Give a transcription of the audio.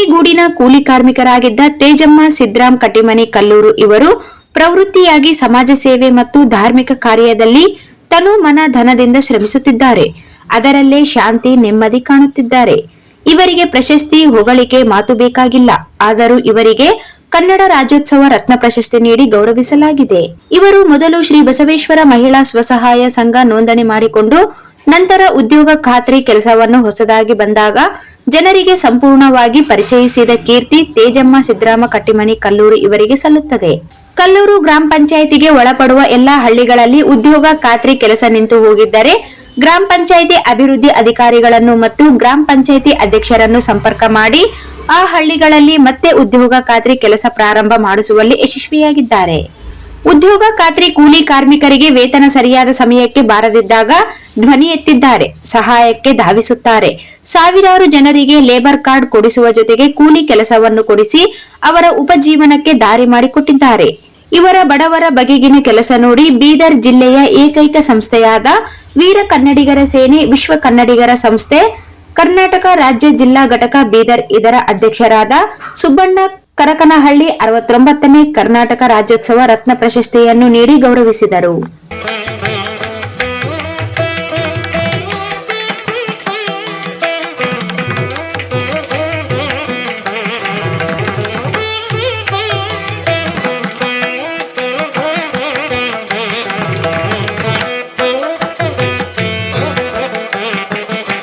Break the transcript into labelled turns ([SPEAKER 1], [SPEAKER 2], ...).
[SPEAKER 1] ನಂದಿಗೂಡಿನ ಕೂಲಿ ಕಾರ್ಮಿಕರಾಗಿದ್ದ ತೇಜಮ್ಮ ಸಿದ್ರಾಮ್ ಕಟ್ಟಿಮನಿ ಕಲ್ಲೂರು ಇವರು ಪ್ರವೃತ್ತಿಯಾಗಿ ಸಮಾಜ ಸೇವೆ ಮತ್ತು ಧಾರ್ಮಿಕ ಕಾರ್ಯದಲ್ಲಿ ತನು ಮನ ಧನದಿಂದ ಶ್ರಮಿಸುತ್ತಿದ್ದಾರೆ. ಅದರಲ್ಲೇ ಶಾಂತಿ ನೆಮ್ಮದಿ ಕಾಣುತ್ತಿದ್ದಾರೆ. ಇವರಿಗೆ ಪ್ರಶಸ್ತಿ ಹೊಗಳಿಕೆ ಮಾತು ಬೇಕಾಗಿಲ್ಲ. ಆದರೂ ಇವರಿಗೆ ಕನ್ನಡ ರಾಜ್ಯೋತ್ಸವ ರತ್ನ ಪ್ರಶಸ್ತಿ ನೀಡಿ ಗೌರವಿಸಲಾಗಿದೆ. ಇವರು ಮೊದಲು ಶ್ರೀ ಬಸವೇಶ್ವರ ಮಹಿಳಾ ಸ್ವಸಹಾಯ ಸಂಘ ನೋಂದಣಿ ಮಾಡಿಕೊಂಡು ನಂತರ ಉದ್ಯೋಗ ಖಾತ್ರಿ ಕೆಲಸವನ್ನು ಹೊಸದಾಗಿ ಬಂದಾಗ ಜನರಿಗೆ ಸಂಪೂರ್ಣವಾಗಿ ಪರಿಚಯಿಸಿದ ಕೀರ್ತಿ ತೇಜಮ್ಮ ಸಿದ್ರಾಮ ಕಟ್ಟಿಮನಿ ಕಲ್ಲೂರು ಇವರಿಗೆ ಸಲ್ಲುತ್ತದೆ. ಕಲ್ಲೂರು ಗ್ರಾಮ ಪಂಚಾಯಿತಿಗೆ ಒಳಪಡುವ ಎಲ್ಲಾ ಹಳ್ಳಿಗಳಲ್ಲಿ ಉದ್ಯೋಗ ಖಾತ್ರಿ ಕೆಲಸ ನಿಂತು ಹೋಗಿದ್ದರೆ ಗ್ರಾಮ ಪಂಚಾಯಿತಿ ಅಭಿವೃದ್ಧಿ ಅಧಿಕಾರಿಗಳನ್ನು ಮತ್ತು ಗ್ರಾಮ ಪಂಚಾಯಿತಿ ಅಧ್ಯಕ್ಷರನ್ನು ಸಂಪರ್ಕ ಮಾಡಿ ಆ ಹಳ್ಳಿಗಳಲ್ಲಿ ಮತ್ತೆ ಉದ್ಯೋಗ ಖಾತ್ರಿ ಕೆಲಸ ಪ್ರಾರಂಭ ಮಾಡಿಸುವಲ್ಲಿ ಯಶಸ್ವಿಯಾಗಿದ್ದಾರೆ. ಉದ್ಯೋಗ ಖಾತ್ರಿ ಕೂಲಿ ಕಾರ್ಮಿಕರಿಗೆ ವೇತನ ಸರಿಯಾದ ಸಮಯಕ್ಕೆ ಬಾರದಿದ್ದಾಗ ಧ್ವನಿ ಎತ್ತಿದ್ದಾರೆ. ಸಹಾಯಕ್ಕೆ ಧಾವಿಸುತ್ತಾರೆ. ಸಾವಿರಾರು ಜನರಿಗೆ ಲೇಬರ್ ಕಾರ್ಡ್ ಕೊಡಿಸುವ ಜೊತೆಗೆ ಕೂಲಿ ಕೆಲಸವನ್ನು ಕೊಡಿಸಿ ಅವರ ಉಪಜೀವನಕ್ಕೆ ದಾರಿ ಮಾಡಿಕೊಟ್ಟಿದ್ದಾರೆ. ಇವರ ಬಡವರ ಬಗೆಗಿನ ಕೆಲಸ ನೋಡಿ ಬೀದರ್ ಜಿಲ್ಲೆಯ ಏಕೈಕ ಸಂಸ್ಥೆಯಾದ ವೀರ ಕನ್ನಡಿಗರ ಸೇನೆ ವಿಶ್ವ ಕನ್ನಡಿಗರ ಸಂಸ್ಥೆ ಕರ್ನಾಟಕ ರಾಜ್ಯ ಜಿಲ್ಲಾ ಘಟಕ ಬೀದರ್ ಇದರ ಅಧ್ಯಕ್ಷರಾದ ಸುಬ್ಬಣ್ಣ ಕರಕನಹಳ್ಳಿ 69ನೇ ಕರ್ನಾಟಕ ರಾಜ್ಯೋತ್ಸವ ರತ್ನ ಪ್ರಶಸ್ತಿಯನ್ನು ನೀಡಿ ಗೌರವಿಸಿದರು.